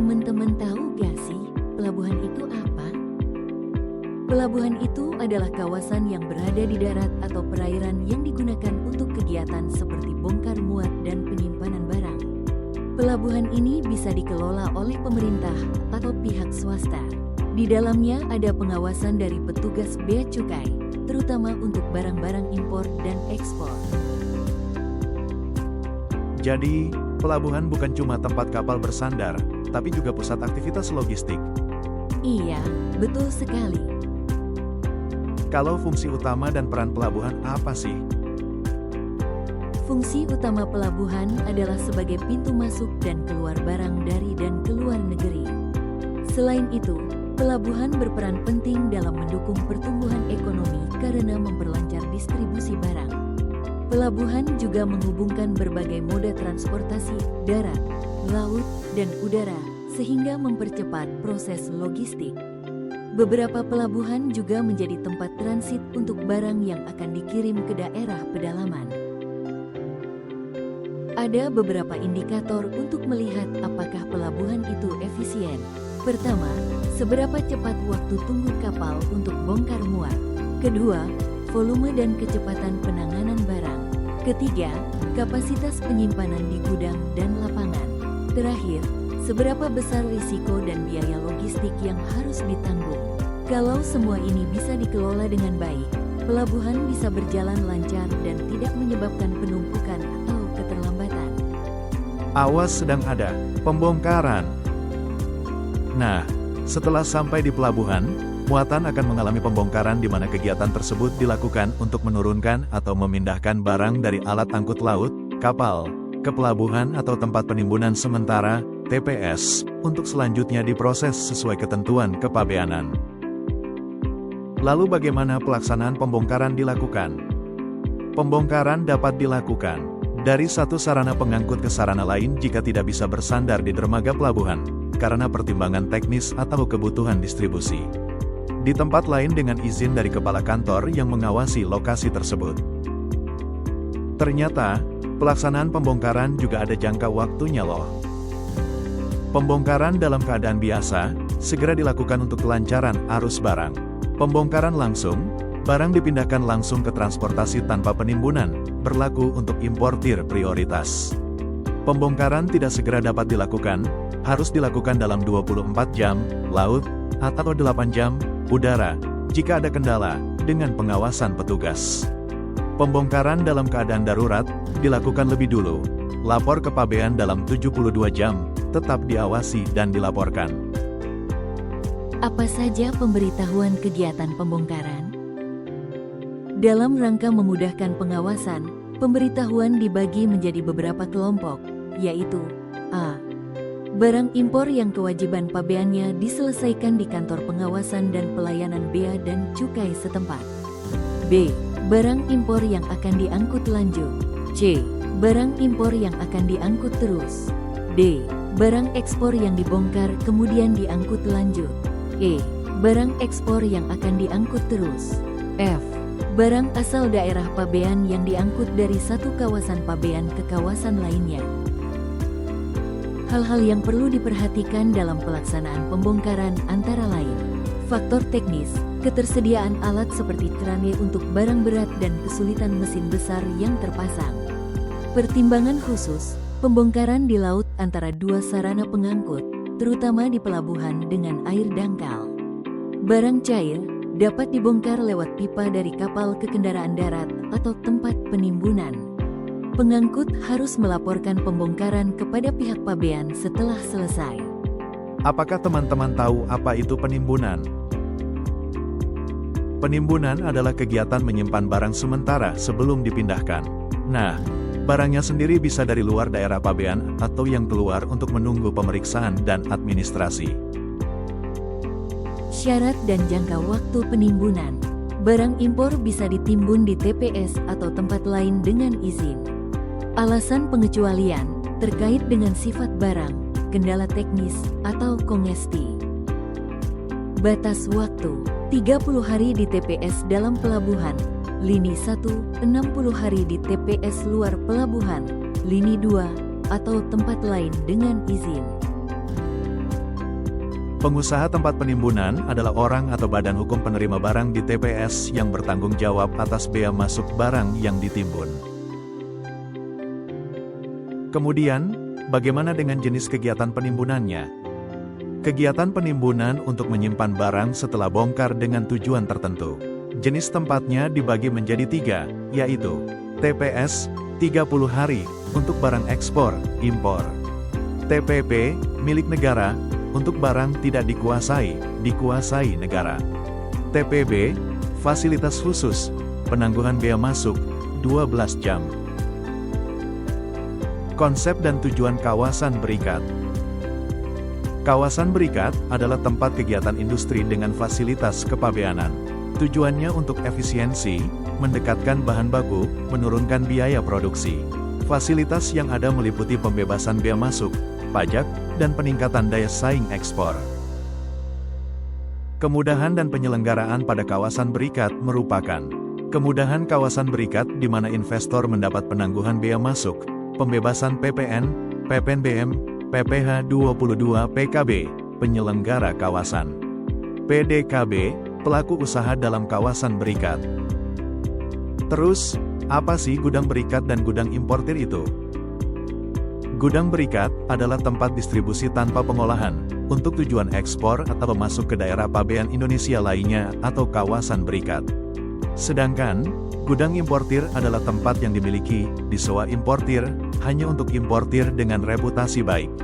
Teman-teman tahu gak sih, pelabuhan itu apa? Pelabuhan itu adalah kawasan yang berada di darat atau perairan yang digunakan untuk kegiatan seperti bongkar muat dan penyimpanan barang. Pelabuhan ini bisa dikelola oleh pemerintah atau pihak swasta. Di dalamnya ada pengawasan dari petugas bea cukai, terutama untuk barang-barang impor dan ekspor. Jadi, pelabuhan bukan cuma tempat kapal bersandar, tapi juga pusat aktivitas logistik. Iya, betul sekali. Kalau fungsi utama dan peran pelabuhan apa sih? Fungsi utama pelabuhan adalah sebagai pintu masuk dan keluar barang dari dan keluar negeri. Selain itu, pelabuhan berperan penting dalam mendukung pertumbuhan ekonomi karena memperlancar distribusi barang. Pelabuhan juga menghubungkan berbagai moda transportasi, darat, laut, dan udara, sehingga mempercepat proses logistik. Beberapa pelabuhan juga menjadi tempat transit untuk barang yang akan dikirim ke daerah pedalaman. Ada beberapa indikator untuk melihat apakah pelabuhan itu efisien. Pertama, seberapa cepat waktu tunggu kapal untuk bongkar muat. Kedua, volume dan kecepatan penanganan barang. Ketiga, kapasitas penyimpanan di gudang dan lapangan. Terakhir, seberapa besar risiko dan biaya logistik yang harus ditanggung. Kalau semua ini bisa dikelola dengan baik, pelabuhan bisa berjalan lancar dan tidak menyebabkan penumpukan atau keterlambatan. Awas, sedang ada pembongkaran. Nah, setelah sampai di pelabuhan, muatan akan mengalami pembongkaran di mana kegiatan tersebut dilakukan untuk menurunkan atau memindahkan barang dari alat angkut laut, kapal, ke pelabuhan atau tempat penimbunan sementara, TPS, untuk selanjutnya diproses sesuai ketentuan kepabeanan. Lalu bagaimana pelaksanaan pembongkaran dilakukan? Pembongkaran dapat dilakukan dari satu sarana pengangkut ke sarana lain jika tidak bisa bersandar di dermaga pelabuhan, karena pertimbangan teknis atau kebutuhan distribusi. Di tempat lain dengan izin dari kepala kantor yang mengawasi lokasi tersebut. Ternyata, pelaksanaan pembongkaran juga ada jangka waktunya loh. Pembongkaran dalam keadaan biasa, segera dilakukan untuk kelancaran arus barang. Pembongkaran langsung, barang dipindahkan langsung ke transportasi tanpa penimbunan, berlaku untuk importir prioritas. Pembongkaran tidak segera dapat dilakukan, harus dilakukan dalam 24 jam, laut, atau 8 jam, udara, jika ada kendala, dengan pengawasan petugas. Pembongkaran dalam keadaan darurat, dilakukan lebih dulu. Lapor ke pabean dalam 72 jam, tetap diawasi dan dilaporkan. Apa saja pemberitahuan kegiatan pembongkaran? Dalam rangka memudahkan pengawasan, pemberitahuan dibagi menjadi beberapa kelompok, yaitu A. Barang impor yang kewajiban pabeannya diselesaikan di kantor pengawasan dan pelayanan bea dan cukai setempat. B. Barang impor yang akan diangkut lanjut. C. Barang impor yang akan diangkut terus. D. Barang ekspor yang dibongkar kemudian diangkut lanjut. E. Barang ekspor yang akan diangkut terus. F. Barang asal daerah pabean yang diangkut dari satu kawasan pabean ke kawasan lainnya. Hal-hal yang perlu diperhatikan dalam pelaksanaan pembongkaran antara lain: faktor teknis, ketersediaan alat seperti krane untuk barang berat dan kesulitan mesin besar yang terpasang. Pertimbangan khusus, pembongkaran di laut antara dua sarana pengangkut, terutama di pelabuhan dengan air dangkal. Barang cair dapat dibongkar lewat pipa dari kapal ke kendaraan darat atau tempat penimbunan. Pengangkut harus melaporkan pembongkaran kepada pihak pabean setelah selesai. Apakah teman-teman tahu apa itu penimbunan? Penimbunan adalah kegiatan menyimpan barang sementara sebelum dipindahkan. Nah, barangnya sendiri bisa dari luar daerah pabean atau yang keluar untuk menunggu pemeriksaan dan administrasi. Syarat dan jangka waktu penimbunan. Barang impor bisa ditimbun di TPS atau tempat lain dengan izin. Alasan pengecualian terkait dengan sifat barang, kendala teknis, atau kongesti. Batas waktu 30 hari di TPS dalam pelabuhan, Lini 1, 60 hari di TPS luar pelabuhan, Lini 2, atau tempat lain dengan izin. Pengusaha tempat penimbunan adalah orang atau badan hukum penerima barang di TPS yang bertanggung jawab atas bea masuk barang yang ditimbun. Kemudian, bagaimana dengan jenis kegiatan penimbunannya? Kegiatan penimbunan untuk menyimpan barang setelah bongkar dengan tujuan tertentu. Jenis tempatnya dibagi menjadi 3, yaitu TPS, 30 hari, untuk barang ekspor, impor. TPP, milik negara, untuk barang tidak dikuasai negara. TPB, fasilitas khusus, penangguhan bea masuk, 12 jam. Konsep dan tujuan kawasan berikat. Kawasan berikat adalah tempat kegiatan industri dengan fasilitas kepabeanan. Tujuannya untuk efisiensi, mendekatkan bahan baku, menurunkan biaya produksi. Fasilitas yang ada meliputi pembebasan bea masuk, pajak, dan peningkatan daya saing ekspor. Kemudahan dan penyelenggaraan pada kawasan berikat merupakan kemudahan kawasan berikat di mana investor mendapat penangguhan bea masuk, pembebasan PPN, PPNBM, PPh 22 PKB, penyelenggara kawasan. PDKB, pelaku usaha dalam kawasan berikat. Terus, apa sih gudang berikat dan gudang importir itu? Gudang berikat adalah tempat distribusi tanpa pengolahan, untuk tujuan ekspor atau masuk ke daerah pabean Indonesia lainnya atau kawasan berikat. Sedangkan, gudang importir adalah tempat yang dimiliki, disewa importir, hanya untuk importir dengan reputasi baik.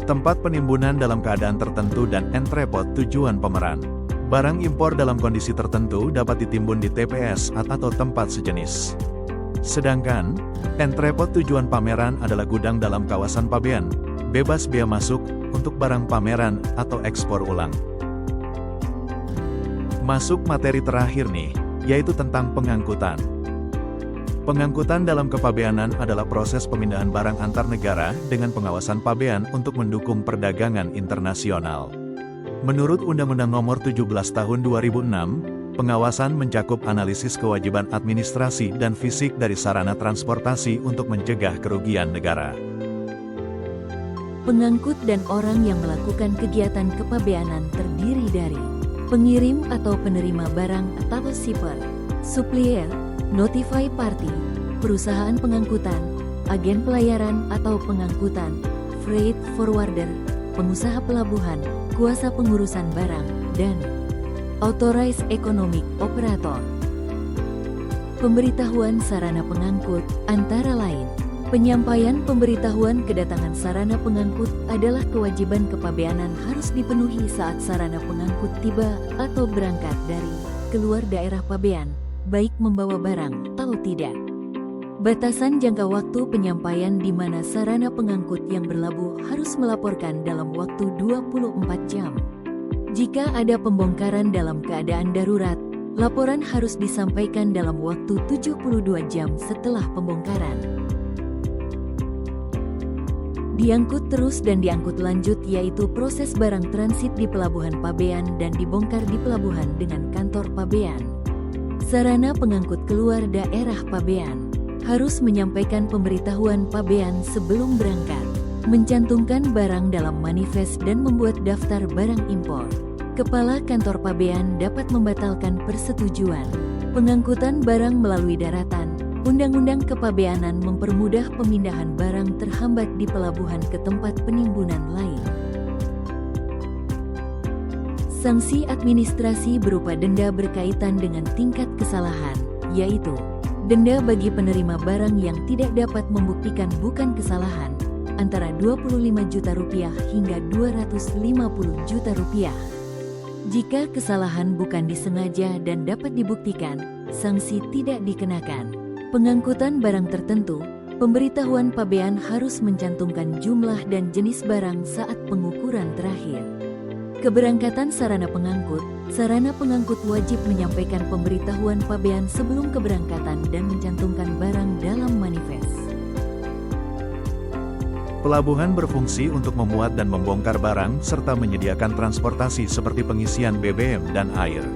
Tempat penimbunan dalam keadaan tertentu dan entrepot tujuan pemeran. Barang impor dalam kondisi tertentu dapat ditimbun di TPS atau tempat sejenis. Sedangkan, entrepot tujuan pameran adalah gudang dalam kawasan pabean, bebas bea masuk, untuk barang pameran atau ekspor ulang. Masuk materi terakhir nih, yaitu tentang pengangkutan. Pengangkutan dalam kepabeanan adalah proses pemindahan barang antar negara dengan pengawasan pabean untuk mendukung perdagangan internasional. Menurut Undang-Undang Nomor 17 Tahun 2006, pengawasan mencakup analisis kewajiban administrasi dan fisik dari sarana transportasi untuk mencegah kerugian negara. Pengangkut dan orang yang melakukan kegiatan kepabeanan terdiri dari pengirim atau penerima barang atau shipper, supplier, notify party, perusahaan pengangkutan, agen pelayaran atau pengangkutan, freight forwarder, pengusaha pelabuhan, kuasa pengurusan barang, dan Authorized Economic Operator. Pemberitahuan sarana pengangkut, antara lain, penyampaian pemberitahuan kedatangan sarana pengangkut adalah kewajiban kepabeanan harus dipenuhi saat sarana pengangkut tiba atau berangkat dari keluar daerah pabean, baik membawa barang atau tidak. Batasan jangka waktu penyampaian di mana sarana pengangkut yang berlabuh harus melaporkan dalam waktu 24 jam. Jika ada pembongkaran dalam keadaan darurat, laporan harus disampaikan dalam waktu 72 jam setelah pembongkaran. Diangkut terus dan diangkut lanjut yaitu proses barang transit di pelabuhan pabean dan dibongkar di pelabuhan dengan kantor pabean. Sarana pengangkut keluar daerah pabean harus menyampaikan pemberitahuan pabean sebelum berangkat, mencantumkan barang dalam manifest dan membuat daftar barang impor. Kepala kantor pabean dapat membatalkan persetujuan pengangkutan barang melalui daratan. Undang-undang kepabeanan mempermudah pemindahan barang terhambat di pelabuhan ke tempat penimbunan lain. Sanksi administrasi berupa denda berkaitan dengan tingkat kesalahan, yaitu denda bagi penerima barang yang tidak dapat membuktikan bukan kesalahan, antara Rp25 juta hingga Rp250 juta. Jika kesalahan bukan disengaja dan dapat dibuktikan, sanksi tidak dikenakan. Pengangkutan barang tertentu, pemberitahuan pabean harus mencantumkan jumlah dan jenis barang saat pengukuran terakhir. Keberangkatan sarana pengangkut wajib menyampaikan pemberitahuan pabean sebelum keberangkatan dan mencantumkan barang dalam manifest. Pelabuhan berfungsi untuk memuat dan membongkar barang serta menyediakan transportasi seperti pengisian BBM dan air.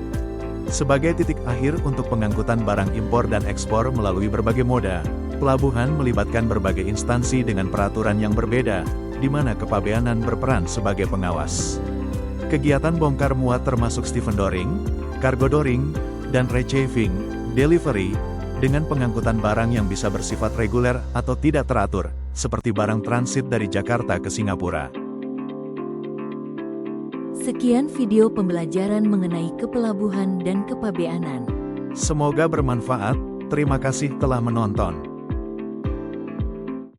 Sebagai titik akhir untuk pengangkutan barang impor dan ekspor melalui berbagai moda, pelabuhan melibatkan berbagai instansi dengan peraturan yang berbeda, di mana kepabeanan berperan sebagai pengawas. Kegiatan bongkar muat termasuk stevedoring, cargodoring, dan receiving, delivery, dengan pengangkutan barang yang bisa bersifat reguler atau tidak teratur, seperti barang transit dari Jakarta ke Singapura. Sekian video pembelajaran mengenai kepelabuhan dan kepabeanan. Semoga bermanfaat. Terima kasih telah menonton.